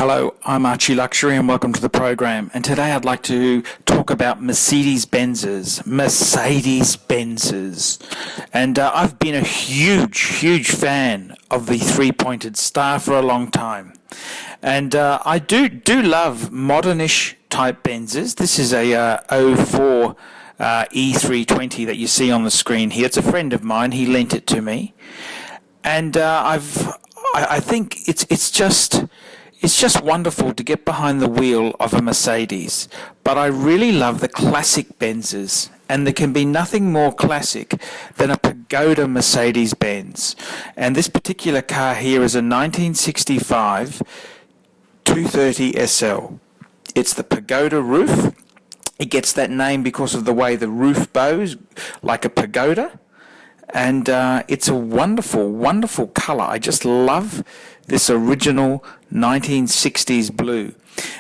Hello, I'm Archie Luxury and welcome to the program. And today I'd like to talk about Mercedes-Benzes. And I've been a huge fan of the three-pointed star for a long time. And I do love modernish type Benzes. This is a 04 E320 that you see on the screen here. It's a friend of mine. He lent it to me. And I think it's just wonderful to get behind the wheel of a Mercedes. But I really love the classic Benzes, and there can be nothing more classic than a Pagoda Mercedes-Benz. And this particular car here is a 1965 230 SL. It's the Pagoda roof. It gets that name because of the way the roof bows, like a pagoda. And it's a wonderful colour. I just love this original 1960s blue.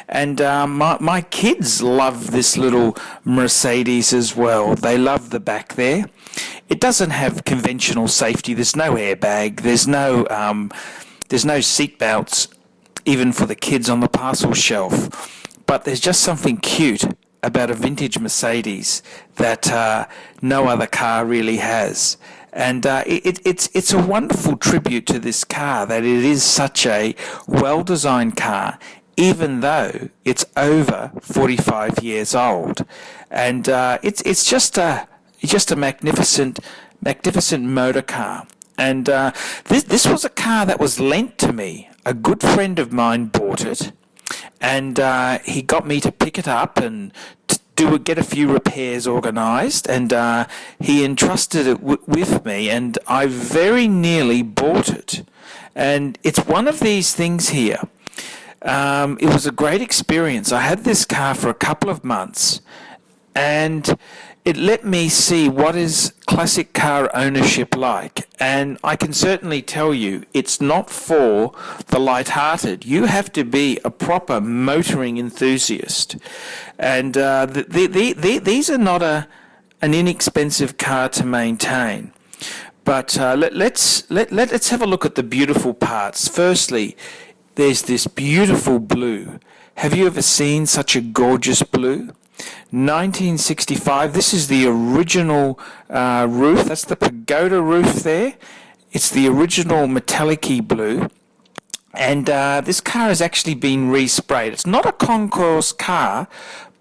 And my kids love this little Mercedes as well. They love the back there. It doesn't have conventional safety. There's no airbag. There's no seat belts, even for the kids on the parcel shelf. But there's just something cute about a vintage Mercedes that no other car really has. And it's a wonderful tribute to this car that it is such a well-designed car, even though it's over 45 years old. And it's just a magnificent motor car. And this was a car that was lent to me. A good friend of mine bought it, and he got me to pick it up and get a few repairs organised, and he entrusted it with me, and I very nearly bought it. And it's one of these things here. It was a great experience. I had this car for a couple of months, and it let me see what is classic car ownership like. And I can certainly tell you, it's not for the light-hearted. You have to be a proper motoring enthusiast. And these are not an inexpensive car to maintain. But let's have a look at the beautiful parts. Firstly, there's this beautiful blue. Have you ever seen such a gorgeous blue? 1965. This is the original roof. That's the Pagoda roof there. It's the original metallic-y blue. And this car has actually been resprayed. It's not a concours car,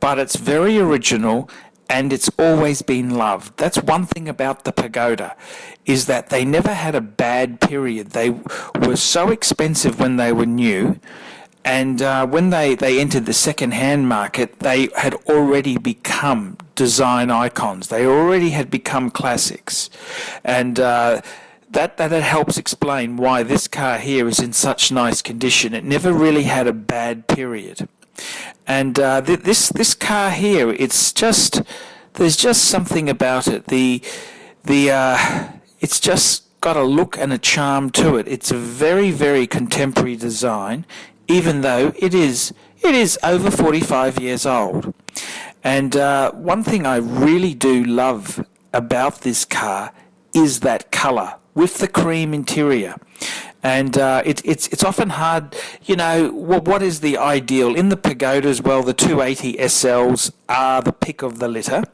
but it's very original, and it's always been loved. That's one thing about the Pagoda, is that they never had a bad period. They were so expensive when they were new, and when they entered the second-hand market, they had already become design icons. They already had become classics. And that helps explain why this car here is in such nice condition. It never really had a bad period. And this car here, there's just something about it. It's just got a look and a charm to it. It's a very contemporary design, even though it is over 45 years old. And one thing I really do love about this car is that colour with the cream interior. And it's often hard, what is the ideal? In the Pagodas, well, the 280 SLs are the pick of the litter.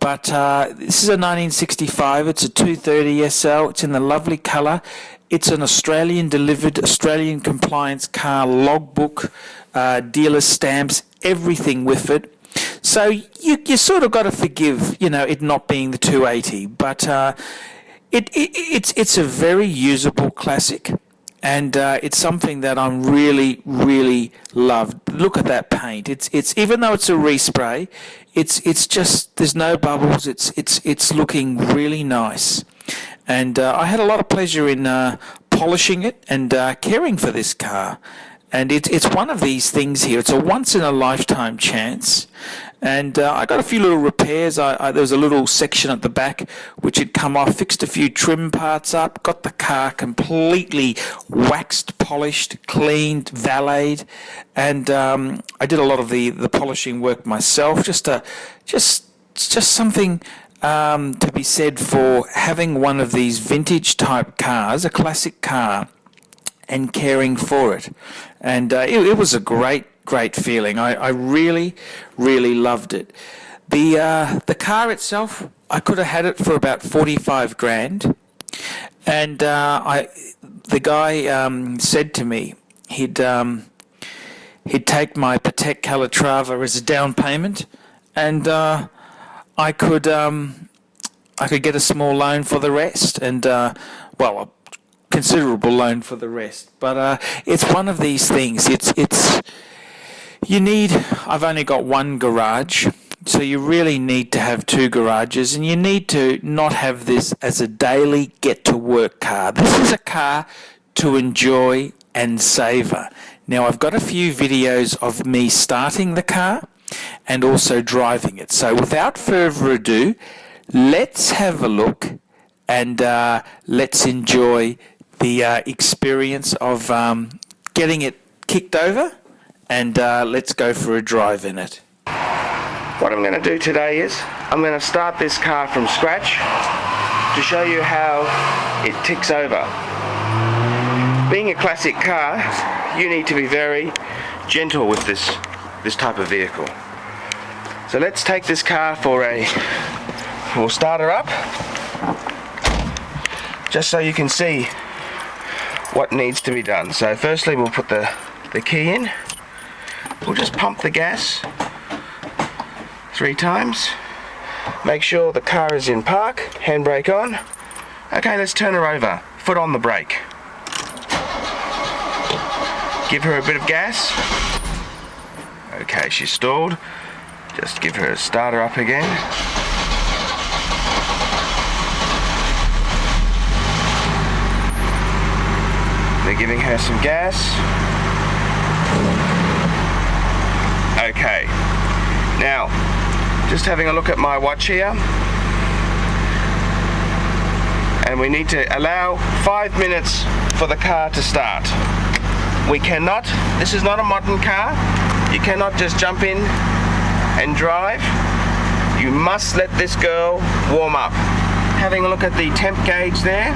But this is a 1965, it's a 230 SL, it's in the lovely colour. It's an Australian-delivered, Australian-compliance car, logbook, dealer stamps, everything with it. So you sort of got to forgive, it not being the 280, but it's a very usable classic, and it's something that I'm really loved. Look at that paint. It's even though it's a respray, it's just, there's no bubbles. It's looking really nice. And I had a lot of pleasure in polishing it and caring for this car. And it's one of these things here. It's a once-in-a-lifetime chance. And I got a few little repairs. There was a little section at the back which had come off, fixed a few trim parts up, got the car completely waxed, polished, cleaned, valeted. And I did a lot of the polishing work myself. Just something to be said for having one of these vintage type cars, a classic car, and caring for it. And it was a great feeling. I really, really loved it. The car itself, I could have had it for about 45 grand. And the guy said to me he'd take my Patek Calatrava as a down payment, and I could get a small loan for the rest, and a considerable loan for the rest. But it's one of these things. I've only got one garage, so you really need to have two garages, and you need to not have this as a daily get-to-work car. This is a car to enjoy and savour. Now, I've got a few videos of me starting the car and also driving it. So without further ado, let's have a look and let's enjoy the experience of getting it kicked over, and let's go for a drive in it. What I'm going to do today is I'm going to start this car from scratch to show you how it ticks over. Being a classic car, you need to be very gentle with this type of vehicle. So let's take this car we'll start her up, just so you can see what needs to be done. So firstly, we'll put the key in. We'll just pump the gas 3 times. Make sure the car is in park, handbrake on. Okay, let's turn her over, foot on the brake. Give her a bit of gas. Okay, she's stalled. Just give her a starter up again. We're giving her some gas. Okay. Now, just having a look at my watch here. And we need to allow 5 minutes for the car to start. We cannot, this is not a modern car. You cannot just jump in and drive. You must let this girl warm up. Having a look at the temp gauge there,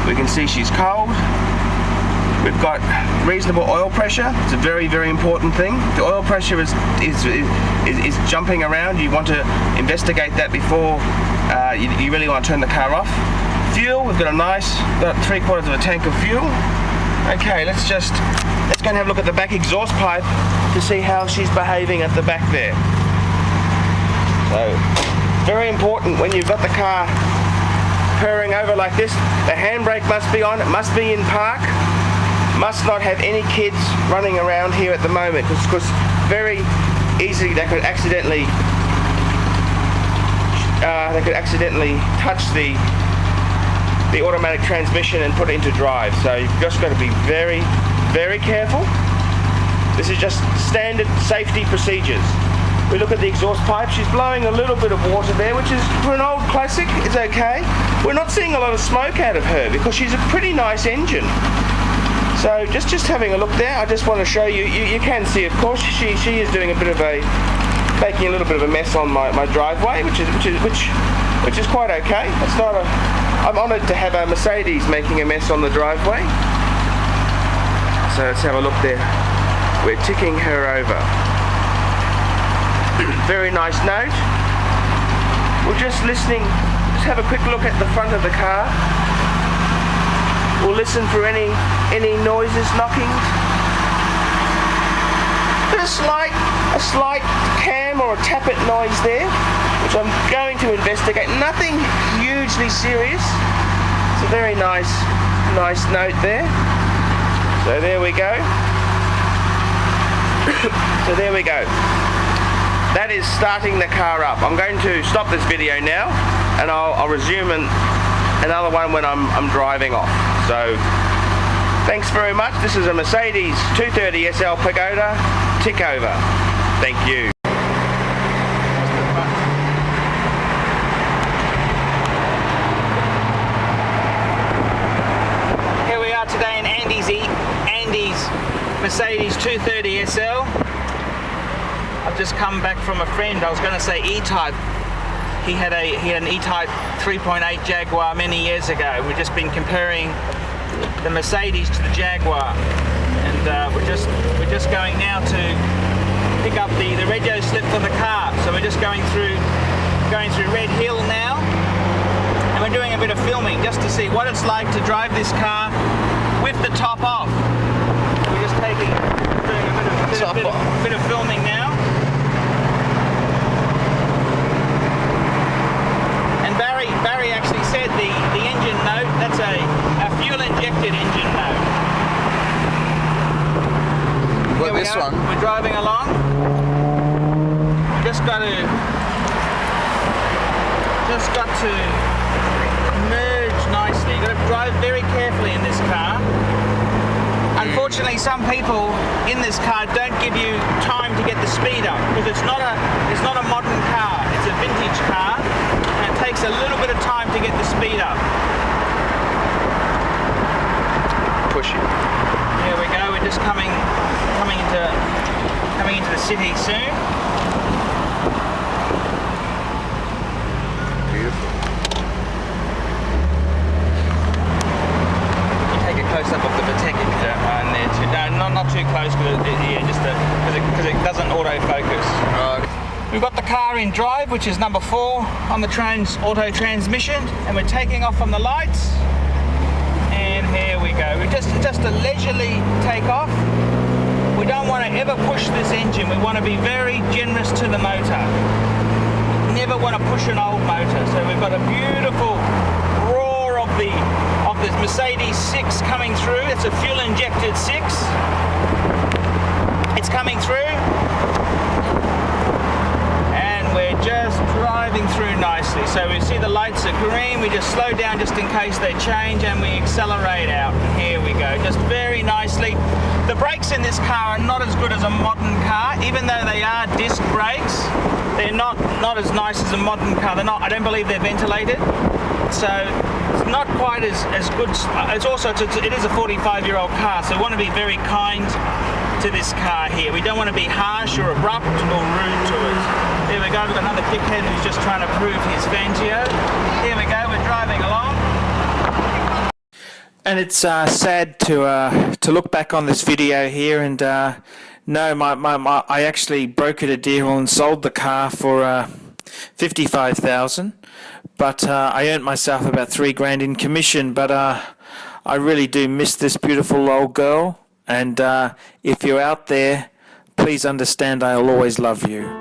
we can see she's cold. We've got reasonable oil pressure. It's a very, very important thing. The oil pressure is jumping around. You want to investigate that before you really want to turn the car off. Fuel, we've got about 3/4 of a tank of fuel. Okay, let's go and have a look at the back exhaust pipe to see how she's behaving at the back there. So, very important when you've got the car purring over like this, the handbrake must be on, it must be in park, must not have any kids running around here at the moment, because very easily they could accidentally touch the automatic transmission and put it into drive. So you've just got to be very, very careful. This is just standard safety procedures. We look at the exhaust pipe. She's blowing a little bit of water there, which is, for an old classic, is okay. We're not seeing a lot of smoke out of her because she's a pretty nice engine. So just having a look there, I just want to show you. You can see, of course, she is doing making a little bit of a mess on my driveway, which is quite okay. It's not I'm honoured to have a Mercedes making a mess on the driveway. So let's have a look there. We're ticking her over. Very nice note. We're just listening, just have a quick look at the front of the car. We'll listen for any noises, knockings. A slight cam or a tappet noise there, which I'm going to investigate. Nothing hugely serious. It's a very nice note there. So there we go. So there we go. That is starting the car up. I'm going to stop this video now, and I'll resume another one when I'm driving off. So thanks very much. This is a Mercedes 230 SL Pagoda tick over. Thank you. Here we are today in Andy's Mercedes 230 SL. I've just come back from a friend. I was going to say E-Type. He had an E-Type 3.8 Jaguar many years ago. We've just been comparing the Mercedes to the Jaguar, and we're just going now to pick up the rego slip for the car. So we're just going through Red Hill now, and we're doing a bit of filming just to see what it's like to drive this car with the top off. We're just doing a bit of filming now. And Barry actually said the engine note, that's a fuel injected engine note. Well, this one. We're driving along. Just got to merge nicely. You've got to drive very carefully in this car. Unfortunately, some people in this car don't give you time to get the speed up, because it's not a modern car. It's a vintage car, and it takes a little bit of time to get the speed up. Push it. Here we go. We're just coming into the city soon. Beautiful. Take a close up of the Patek if you don't mind there too. No, not too close, because it doesn't autofocus. We've got the car in drive, which is number 4 on the auto transmission, and we're taking off from the lights. And here we go. We're just a leisurely takeoff. We don't want to ever push this engine. We want to be very generous to the motor. Never want to push an old motor. So we've got a beautiful roar of the Mercedes 6 coming through. It's a fuel injected 6. It's coming through. We're just driving through nicely. So we see the lights are green, we just slow down just in case they change, and we accelerate out. Here we go, just very nicely. The brakes in this car are not as good as a modern car, even though they are disc brakes. They're not as nice as a modern car. I don't believe they're ventilated. So it's not quite as good. It is a 45-year-old car, so we want to be very kind to this car here. We don't want to be harsh or abrupt or rude to it. There we go, we've got another dickhead who's just trying to prove his Fangio. Here we go, we're driving along. And it's sad to look back on this video here and no, I actually brokered a deal and sold the car for $55,000, but I earned myself about $3,000 in commission. But I really do miss this beautiful old girl, and if you're out there, please understand I'll always love you.